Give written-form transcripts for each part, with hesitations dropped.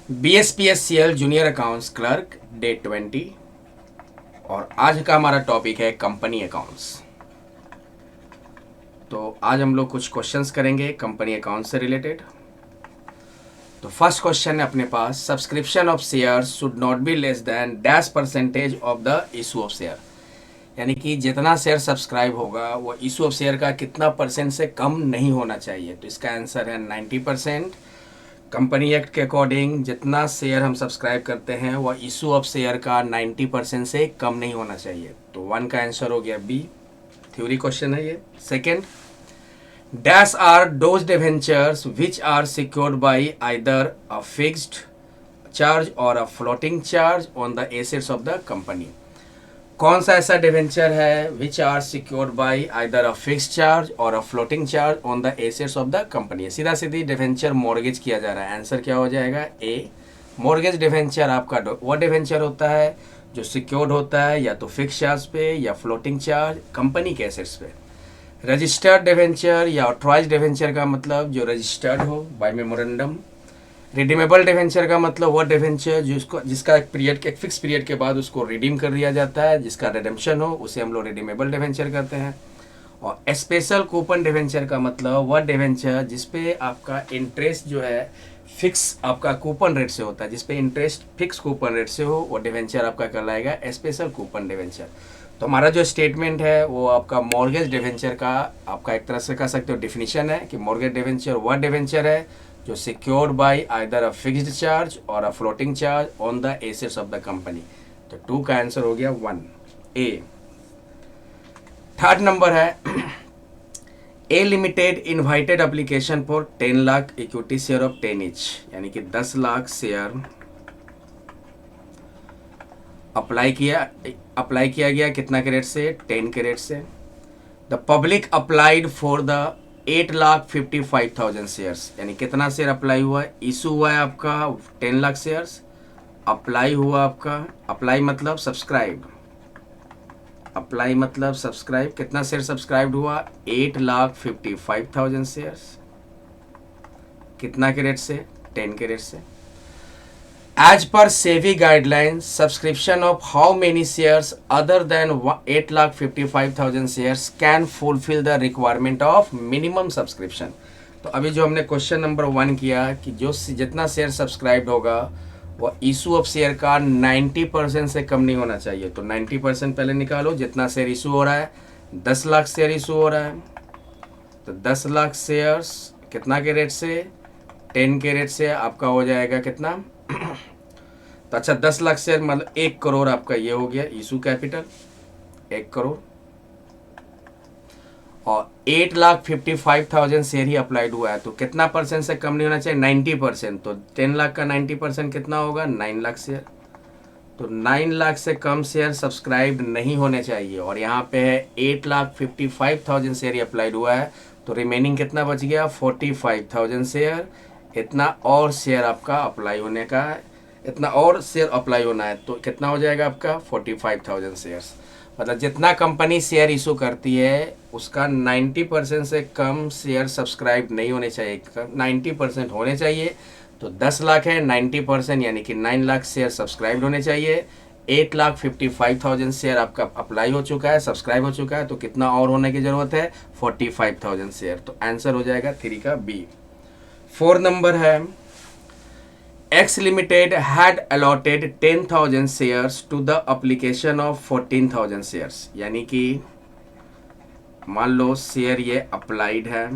BSPSCL junior accounts clerk day 20 और आज का हमारा टॉपिक है कंपनी अकाउंट्स। तो आज हम लोग कुछ क्वेश्चंस करेंगे कंपनी अकाउंट से रिलेटेड। तो फर्स्ट क्वेश्चन है अपने पास, subscription of shares should not be less than dash percentage of the issue of share, यानी कि जितना शेयर सब्सक्राइब होगा वो इशू ऑफ शेयर का कितना परसेंट से कम नहीं होना चाहिए। तो इसका आंसर है 90%। कंपनी एक्ट के अकॉर्डिंग जितना शेयर हम सब्सक्राइब करते हैं वह इशू ऑफ शेयर का 90% से कम नहीं होना चाहिए। तो 1 का आंसर हो गया बी, थ्योरी क्वेश्चन है ये। Second, dash are those debentures which are secured by either a fixed charge or a floating charge on the assets of the company. कौन सा ऐसा डिवेंचर है which are secured by either a fixed charge or a floating charge on the assets of the company. सीधा सीधी debenture mortgage किया जा रहा है। आंसर क्या हो जाएगा ए, मॉर्गेज डिवेंचर आपका वो डिवेंचर होता है जो सिक्योर्ड होता है या तो फिक्स चार्ज पे या फ्लोटिंग चार्ज कंपनी के एसेट्स पे। रजिस्टर्ड डिवेंचर या ऑथराइज्ड डिवेंचर का मतलब जो रजिस्टर्ड हो बाय मेमोरेंडम। रिडीमेबल डिवेंचर का मतलब वो डिवेंचर जिसका एक फिक्स पीरियड के बाद उसको रिडीम कर दिया जाता है, जिसका रिडेम्पशन हो उसे हम लोग रिडीमेबल डिवेंचर कहते हैं। और स्पेशल कूपन डिवेंचर का मतलब वह डिवेंचर जिसपे आपका इंटरेस्ट जो है फिक्स आपका कूपन रेट से होता है, जिसपे इंटरेस्ट फिक्स कूपन रेट से हो वो डिवेंचर आपका कहलाएगा स्पेशल कूपन डिवेंचर। तो हमारा जो स्टेटमेंट है वो आपका मॉर्गेज डिवेंचर का आपका एक तरह से कह सकते हो डिफिनीशन है कि मॉर्गेज डिवेंचर वह डिवेंचर है जो secured by either a fixed charge or a floating charge on the assets of the company. तो 2 का आंसर हो गया 1 ए। थर्ड नंबर है, a limited invited application for 10 lakh equity share of 10 each, यानी कि 10 लाख शेयर अप्लाई किया गया कितना के रेट से, 10 के रेट से। The public applied for the 8,55,000 shares, यानी कितना शेयर अप्लाई हुआ है, इशू हुआ है आपका 10 लाख शेयर्स, अप्लाई हुआ आपका, अप्लाई मतलब सब्सक्राइब, कितना शेयर सब्सक्राइब हुआ 8,55,000 शेयर्स, कितना के रेट से, 10 के रेट से। As per SEBI guidelines, subscription of how many shares other than 8,55,000 shares can fulfill the requirement of minimum subscription। तो अभी जो हमने क्वेश्चन नंबर 1 किया कि जो जितना शेयर सब्सक्राइब्ड होगा वह इशू ऑफ शेयर का 90% से कम नहीं होना चाहिए। तो 90% पहले निकालो, जितना शेयर इशू हो रहा है 10 लाख शेयर इशू हो रहा है, तो 10 लाख शेयर्स कितना के रेट से, 10 के रेट से आपका हो जाएगा कितना तो अच्छा 10 लाख शेयर मतलब 1 करोड़ आपका ये हो गया इशू कैपिटल 1 करोड़, और 8,55,000 शेयर ही अप्लाइड हुआ है। तो कितना परसेंट से कम नहीं होना चाहिए, 90%। तो 10 लाख का 90% कितना होगा, 9 लाख शेयर। तो 9 लाख से कम शेयर सब्सक्राइब नहीं होने चाहिए, और यहाँ पे है 8,55,000 शेयर ही अप्लाइड हुआ है। तो रिमेनिंग कितना बच गया, 45,000 शेयर। इतना और शेयर आपका अप्लाई होने का है, इतना और शेयर अप्लाई होना है, तो कितना हो जाएगा आपका 45,000 शेयर्स। मतलब जितना कंपनी शेयर इशू करती है उसका 90% से कम शेयर सब्सक्राइब नहीं होने चाहिए, 90% होने चाहिए। तो 10 लाख है 90% यानी कि 9 लाख शेयर सब्सक्राइब होने चाहिए। 8,55,000 शेयर आपका अप्लाई हो चुका है, सब्सक्राइब हो चुका है, तो कितना और होने की ज़रूरत है, 45,000 शेयर। तो आंसर हो जाएगा 3 का बी। 4 नंबर है, X Limited had allotted 10,000 shares to the application of 14,000 shares, यानी कि मान लो शेयर ये अप्लाइड है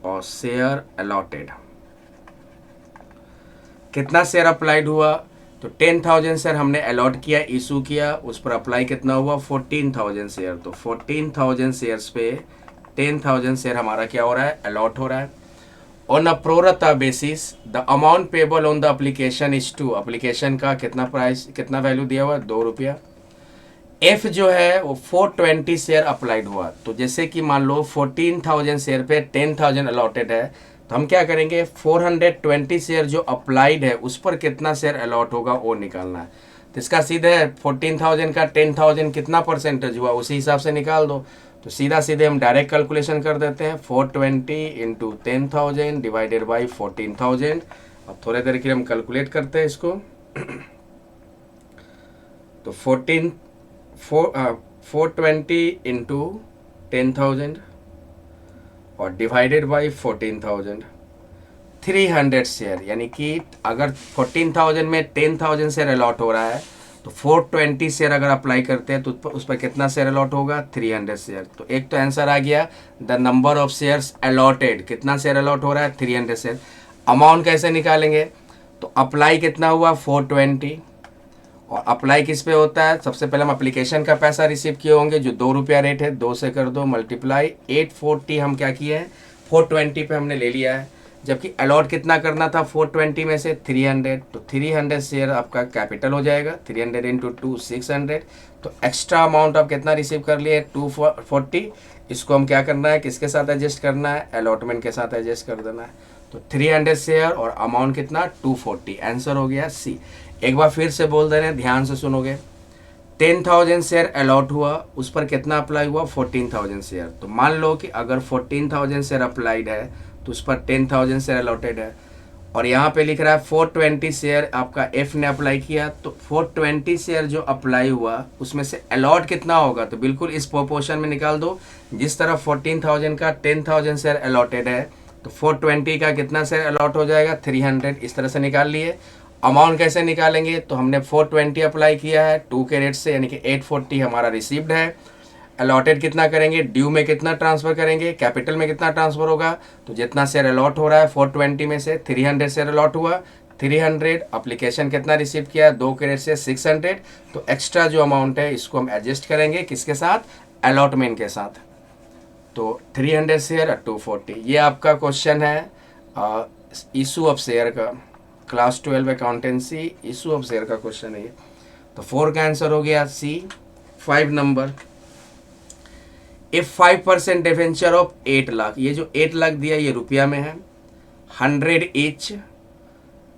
और शेयर अलॉटेड, कितना शेयर अप्लाइड हुआ, तो 10,000 शेयर हमने अलॉट किया, इशू किया, उस पर अप्लाई कितना हुआ 14,000 शेयर। तो 14,000 शेयर्स पे 10,000 शेयर हमारा क्या हो रहा है, अलॉट हो रहा है। On a pro rata basis the amount payable on the application is to, application का कितना प्राइस, कितना वैल्यू दिया हुआ 2 रुपया। एफ जो है वो 420 शेयर अप्लाइड हुआ। तो जैसे कि मान लो 14,000 शेयर पे 10,000 अलॉटेड है, तो हम क्या करेंगे 420 शेयर जो अप्लाइड है उस पर कितना शेयर अलॉट होगा वो निकालना है। तो इसका सीधे 14,000 का 10,000 कितना परसेंटेज हुआ उसी हिसाब से निकाल दो। तो सीधा सीधे हम डायरेक्ट कैलकुलेशन कर देते हैं, 420 इंटू 10,000 डिवाइडेड बाई 14,000। अब थोड़ी देर के लिए हम कैलकुलेट करते हैं इसको। तो 420 इंटू 10,000 और डिवाइडेड बाई 14,000, 300 शेयर, यानी कि अगर 14,000 में 10,000 शेयर अलॉट हो रहा है तो 420 शेयर अगर अप्लाई करते हैं तो उस पर कितना शेयर अलॉट होगा, 300 शेयर। तो एक तो आंसर आ गया, the number of shares allotted, कितना शेयर अलॉट हो रहा है, 300 शेयर। अमाउंट कैसे निकालेंगे, तो अप्लाई कितना हुआ, 420, और अप्लाई किस पे होता है, सबसे पहले हम एप्लीकेशन का पैसा रिसीव किए होंगे जो 2 रुपया रेट है, 2 से कर दो मल्टीप्लाई 840, हम क्या किए हैं 420 पे हमने ले लिया है, जबकि अलॉट कितना करना था 420 में से 300, तो 300 शेयर आपका कैपिटल हो जाएगा, 300 इंटू 2 600, तो एक्स्ट्रा अमाउंट आप कितना रिसीव कर लिए 240, इसको हम क्या करना है, किसके साथ एडजस्ट करना है, अलॉटमेंट के साथ एडजस्ट कर देना है। तो 300 शेयर और अमाउंट कितना 240, आंसर हो गया सी। एक बार फिर से बोल दे रहे हैं, ध्यान से सुनोगे। 10,000 शेयर अलॉट हुआ, उस पर कितना अप्लाई हुआ 14,000 शेयर। तो मान लो कि अगर 14,000 शेयर अप्लाइड है तो उस पर 10,000 शेयर अलॉटेड है, और यहाँ पे लिख रहा है 420 शेयर आपका एफ ने अप्लाई किया, तो 420 शेयर जो अप्लाई हुआ उसमें से अलॉट कितना होगा, तो बिल्कुल इस प्रोपोर्शन में निकाल दो। जिस तरह 14,000 का 10,000 शेयर अलॉटेड है तो 420 का कितना शेयर अलॉट हो जाएगा 300, इस तरह से निकाल लिए। अमाउंट कैसे निकालेंगे, तो हमने 420 अप्लाई किया है 2 के रेट से, यानी कि 840 हमारा रिसीव्ड है। अलॉटेड कितना करेंगे, ड्यू में कितना ट्रांसफ़र करेंगे, कैपिटल में कितना ट्रांसफ़र होगा, तो जितना शेयर अलॉट हो रहा है 420 में से 300 शेयर अलॉट हुआ, 300 अप्लीकेशन कितना रिसीव किया 2 के रेट से 600, तो एक्स्ट्रा जो अमाउंट है इसको हम एडजस्ट करेंगे किसके साथ, अलॉटमेंट के साथ। तो 300 शेयर 240, ये आपका क्वेश्चन है इशू ऑफ शेयर का, class 12 accountancy issue of share का क्वेश्चन है ये। तो 4 का आंसर हो गया सी। 5 number, if 5% debenture of 8 lakh, ये जो 8 लाख दिया ये रुपया में है, 100 ईच,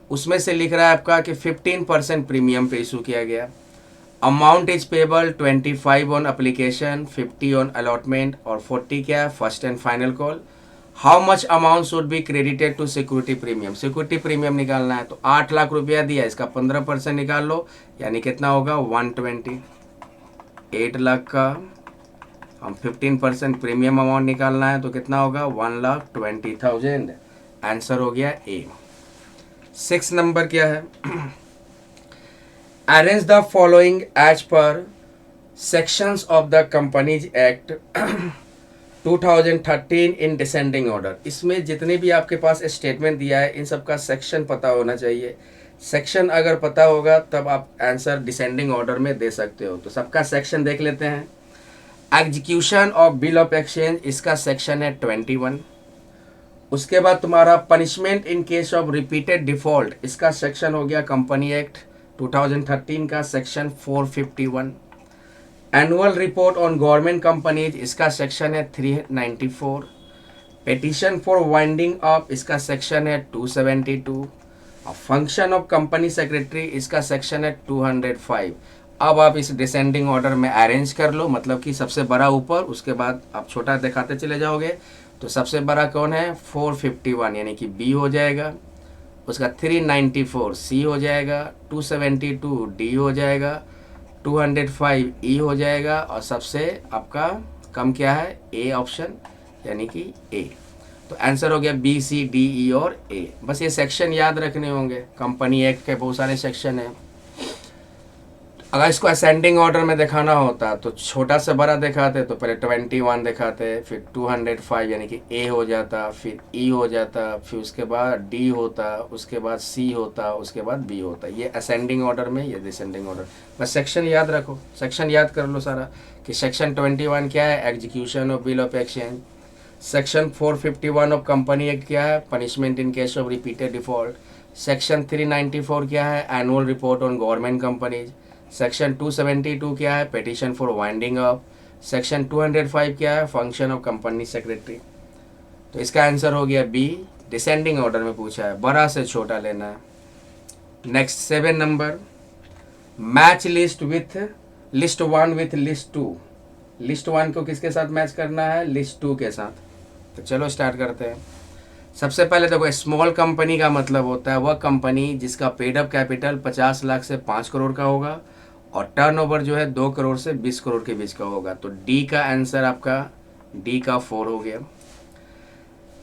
उसमें से लिख रहा है आपका कि 15% प्रीमियम पे इशू किया गया। Amount is payable 25 on application, 50 on allotment और 40 क्या है first and final call. How much amount should be credited to security premium, security premium निकालना है, तो 8 लाख रुपया दिया, इसका 15% निकाल लो, यानी कितना होगा 120। 8 लाख का हम 15% प्रीमियम अमाउंट निकालना है तो कितना होगा 1,20,000, आंसर हो गया ए। 6 नंबर क्या है, arrange the following as per sections of the Companies Act 2013 in descending order. इसमें जितने भी आपके पास स्टेटमेंट दिया है इन सब का सेक्शन पता होना चाहिए। सेक्शन अगर पता होगा तब आप आंसर डिसेंडिंग ऑर्डर में दे सकते हो। तो सबका सेक्शन देख लेते हैं। Execution of bill of exchange, इसका सेक्शन है 21। उसके बाद तुम्हारा punishment in case of repeated default, इसका सेक्शन हो गया कंपनी एक्ट 2013 का section 451। Annual report on government companies, इसका सेक्शन है 394। पिटीशन फॉर वाइंडिंग अप, इसका सेक्शन है 272। और फंक्शन ऑफ कंपनी सेक्रेटरी, इसका सेक्शन है 205। अब आप इस डिसेंडिंग ऑर्डर में अरेंज कर लो, मतलब कि सबसे बड़ा ऊपर, उसके बाद आप छोटा दिखाते चले जाओगे। तो सबसे बड़ा कौन है 451, यानी कि बी हो जाएगा। उसका 394 सी हो जाएगा, 272 डी हो जाएगा, 205 ई हो जाएगा, और सबसे आपका कम क्या है ए ऑप्शन, यानी कि ए। तो आंसर हो गया बी सी डी ई और ए। बस ये सेक्शन याद रखने होंगे, कंपनी एक्ट के बहुत सारे सेक्शन हैं। अगर इसको असेंडिंग ऑर्डर में दिखाना होता तो छोटा से बड़ा दिखाते, तो पहले 21 दिखाते, फिर 205 यानी कि ए हो जाता, फिर ई हो जाता, फिर उसके बाद डी होता, उसके बाद सी होता, उसके बाद बी होता। ये असेंडिंग ऑर्डर में, ये डिसेंडिंग ऑर्डर। बस सेक्शन याद रखो, सेक्शन याद कर लो सारा कि सेक्शन 21 क्या है, execution of bill of exchange. Section 451 of company act क्या है, punishment in case of repeated default. Section 394 क्या है, annual report on government companies. Section 272 क्या है, petition for winding up. Section 205 क्या है, फंक्शन ऑफ कंपनी सेक्रेटरी। तो इसका आंसर हो गया बी, डिसेंडिंग ऑर्डर में पूछा है, बड़ा से छोटा लेना है। Next 7 number, match list with list 1 with list 2। List 1 को किसके साथ मैच करना है, लिस्ट 2 के साथ। तो चलो स्टार्ट करते हैं। सबसे पहले देखो, स्मॉल कंपनी का मतलब होता है वह कंपनी जिसका पेड अप कैपिटल 50 लाख से 5 करोड़ का होगा और टर्नओवर जो है 2 करोड़ से 20 करोड़ के बीच का होगा। तो डी का आंसर आपका डी का 4 हो गया।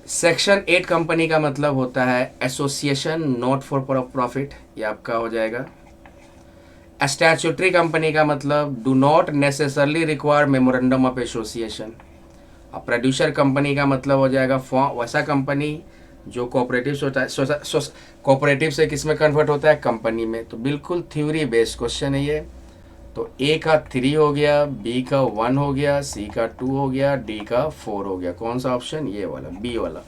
सेक्शन 8 कंपनी का मतलब होता है एसोसिएशन नॉट फॉर प्रॉफिट, ये आपका हो जाएगा। स्टैट्यूटरी कंपनी का मतलब do not necessarily require memorandum of association. अब प्रोड्यूसर कंपनी का मतलब हो जाएगा वैसा कंपनी जो कोऑपरेटिव होता है, कोऑपरेटिव से किस में कन्वर्ट होता है, कंपनी में। तो बिल्कुल थ्योरी बेस्ड क्वेश्चन है ये। तो ए का 3 हो गया, बी का 1 हो गया, सी का 2 हो गया, डी का 4 हो गया। कौन सा ऑप्शन, ये वाला बी वाला,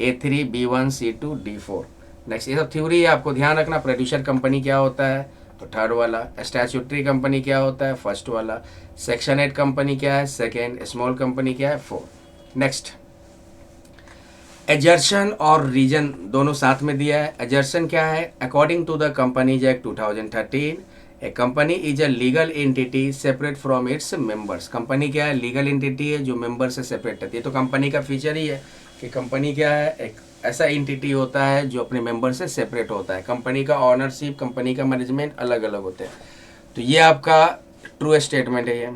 A3 B1 C2 D4। Next, ये सब थ्योरी है, आपको ध्यान रखना। प्रोड्यूसर कंपनी क्या होता है, तो थर्ड वाला। स्टैट्यूटरी कंपनी क्या होता है, फर्स्ट वाला। सेक्शन 8 कंपनी क्या है, सेकेंड। स्मॉल कंपनी क्या है, 4। नेक्स्ट, एजर्शन और रीजन दोनों साथ में दिया है। एजर्शन क्या है, according to the Companies Act 2013 a company is a legal entity separate from its members. Company क्या है, लीगल एंटिटी है जो मेंबर से सेपरेट रहती है। तो कंपनी का फीचर ही है कि कंपनी क्या है, एक ऐसा एंटिटी होता है जो अपने मेंबर से सेपरेट होता है। कंपनी का ऑनरशिप, कंपनी का मैनेजमेंट अलग अलग होते हैं। तो ये आपका ट्रू स्टेटमेंट है। ये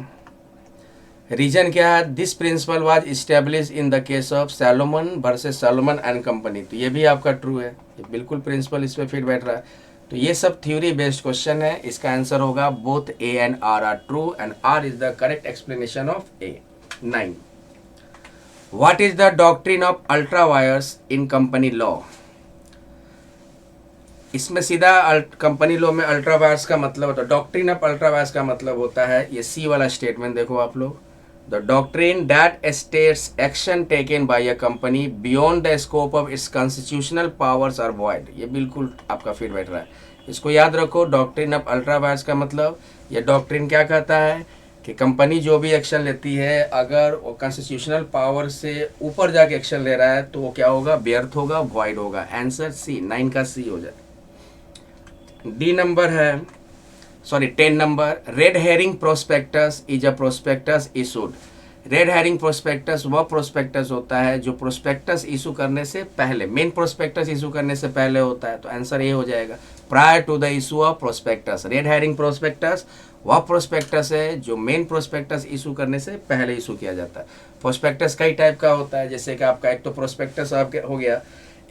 रीजन क्या है, this principle was establish in the case of Salomon versus Salomon and company. तो ये भी आपका ट्रू है, ये बिल्कुल प्रिंसिपल इस पर फिट बैठ रहा है। तो ये सब थ्योरी बेस्ड क्वेश्चन है। इसका आंसर होगा both A and R are true and R is the correct explanation of A. 9, what is the doctrine of ultra vires in company law. इसमें सीधा कंपनी लॉ में अल्ट्रा वायर्स का मतलब होता है, डॉक्ट्रिन ऑफ अल्ट्रा वायर्स का मतलब होता है, ये सी वाला स्टेटमेंट देखो आप लोग, the doctrine that states action taken by a company beyond the scope of its constitutional powers are void. ये बिल्कुल आपका फिर बैठ रहा है, इसको याद रखो। डॉक्ट्रिन ऑफ अल्ट्रा वायर्स का मतलब, ये डॉक्ट्रिन क्या कहता है कि कंपनी जो भी एक्शन लेती है, अगर वो कॉन्स्टिट्यूशनल पावर से ऊपर जाके एक्शन ले रहा है तो वो क्या होगा, व्यर्थ होगा, वॉइड होगा। आंसर सी, 9 का सी हो जाए। डी नंबर है, sorry 10 number, red herring prospectus is a prospectus issued. Red herring prospectus वह प्रोस्पेक्टस होता है जो प्रोस्पेक्टस इशू करने से पहले, मेन प्रोस्पेक्टस इशू करने से पहले होता है। तो आंसर ये हो जाएगा, prior to the issue of prospectus. Red herring prospectus वह प्रोस्पेक्टस है जो मेन प्रोस्पेक्टस इशू करने से पहले इशू किया जाता है। प्रोस्पेक्टस कई टाइप का होता है, जैसे कि आपका एक तो प्रोस्पेक्टस आपके हो गया,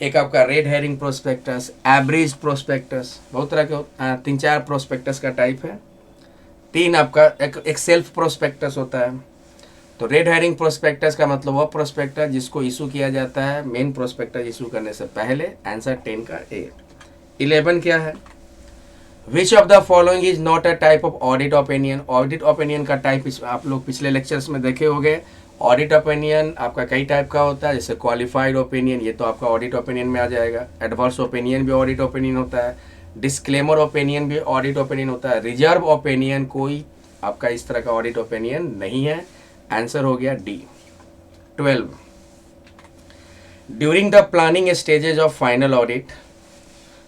एक आपका red herring prospectus, average prospectus, बहुत तरह के 3-4 प्रोस्पेक्टस का टाइप है। 3 आपका एक सेल्फ प्रोस्पेक्टस होता है। तो रेड हेरिंग प्रोस्पेक्टस का मतलब वह प्रोस्पेक्टस जिसको इशू किया जाता है मेन प्रोस्पेक्टस इशू करने से पहले। आंसर 10 का ए। 11 क्या है, which of the following is not a type of audit opinion. Audit opinion का टाइप आप लोग पिछले लेक्चर्स में देखे होंगे। ऑडिट ओपिनियन आपका कई टाइप का होता है, जैसे क्वालिफाइड ओपिनियन, ये तो आपका ऑडिट ओपिनियन में आ जाएगा। एडवर्स ओपिनियन भी ऑडिट ओपिनियन होता है। डिस्क्लेमर ओपिनियन भी ऑडिट ओपिनियन होता है। रिजर्व ओपिनियन कोई आपका इस तरह का ऑडिट ओपिनियन नहीं है। आंसर हो गया D. 12, during the planning stages of final audit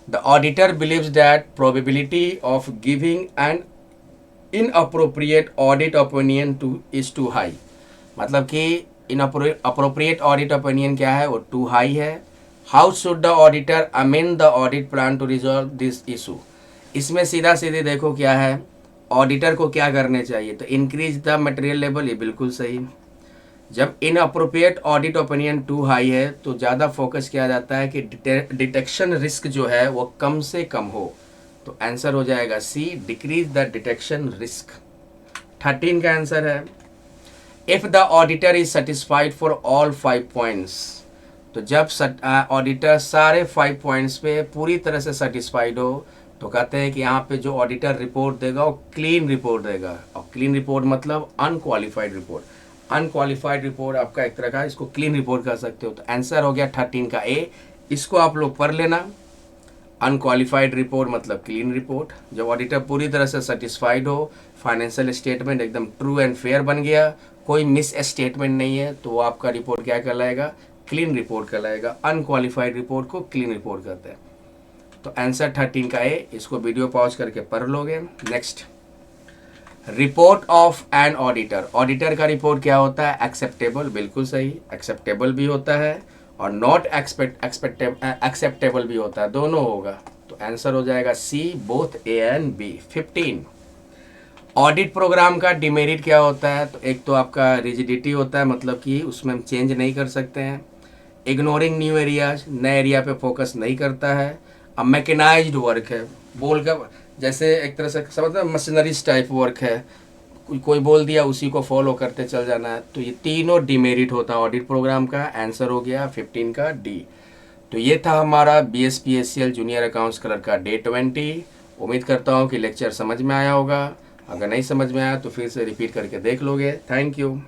the auditor believes that probability of giving an inappropriate audit opinion is too high। मतलब कि inappropriate audit opinion क्या है, वो too high है। How should the auditor amend the audit plan to resolve this issue। इसमें सीधा सीधे देखो क्या है, ऑडिटर को क्या करने चाहिए, तो इंक्रीज द मटेरियल लेवल, ये बिल्कुल सही। जब inappropriate audit opinion too high है तो ज़्यादा फोकस किया जाता है कि डिटेक्शन रिस्क जो है वो कम से कम हो। तो आंसर हो जाएगा सी, डिक्रीज द डिटेक्शन रिस्क। 13 का आंसर है, if the auditor is satisfied for all 5 points. तो जब ऑडिटर सारे 5 पॉइंट्स पे पूरी तरह से सेटिस्फाइड हो तो कहते हैं कि यहाँ पे जो ऑडिटर रिपोर्ट देगा वो क्लीन रिपोर्ट देगा। और क्लीन रिपोर्ट मतलब अनक्वालिफाइड रिपोर्ट। अनक्वालिफाइड रिपोर्ट आपका एक तरह का, इसको क्लीन रिपोर्ट कर सकते हो। तो आंसर हो गया 13 का ए। इसको आप लोग पढ़ लेना। अनक्वालिफाइड रिपोर्ट मतलब क्लीन रिपोर्ट। जब ऑडिटर पूरी तरह से सेटिस्फाइड हो, फाइनेंशियल स्टेटमेंट एकदम ट्रू एंड फेयर बन गया, कोई मिस स्टेटमेंट नहीं है, तो वो आपका रिपोर्ट क्या कहलाएगा, क्लीन रिपोर्ट कहलाएगा। अनक्वालिफाइड रिपोर्ट को क्लीन रिपोर्ट कहते हैं। तो आंसर 13 का ए। इसको वीडियो पॉज करके पढ़ लोगे। Next, report of an auditor. Auditor का रिपोर्ट क्या होता है, एक्सेप्टेबल, बिल्कुल सही, एक्सेप्टेबल भी होता है और नॉट एक्सेप्टेबल भी होता है, दोनों होगा। तो आंसर हो जाएगा C, both A and B. 15, audit programme का डिमेरिट क्या होता है? तो एक तो आपका रिजिडिटी होता है, मतलब कि उसमें हम चेंज नहीं कर सकते हैं। इग्नोरिंग न्यू एरियाज, नए एरिया पे फोकस नहीं करता है। अब मैकेनाइज्ड वर्क है, बोल कर जैसे एक तरह से समझते हैं मशीनरीज टाइप वर्क है, कोई बोल दिया उसी को फॉलो करते चल जाना है। तो ये तीनों डिमेरिट होता है ऑडिट प्रोग्राम का। आंसर हो गया 15 का डी। तो ये था हमारा BSPSCL जूनियर अकाउंट्स कलर का डे 20। उम्मीद करता हूँ कि लेक्चर समझ में आया होगा। अगर नहीं समझ में आया तो फिर से रिपीट करके देख लोगे। Thank you.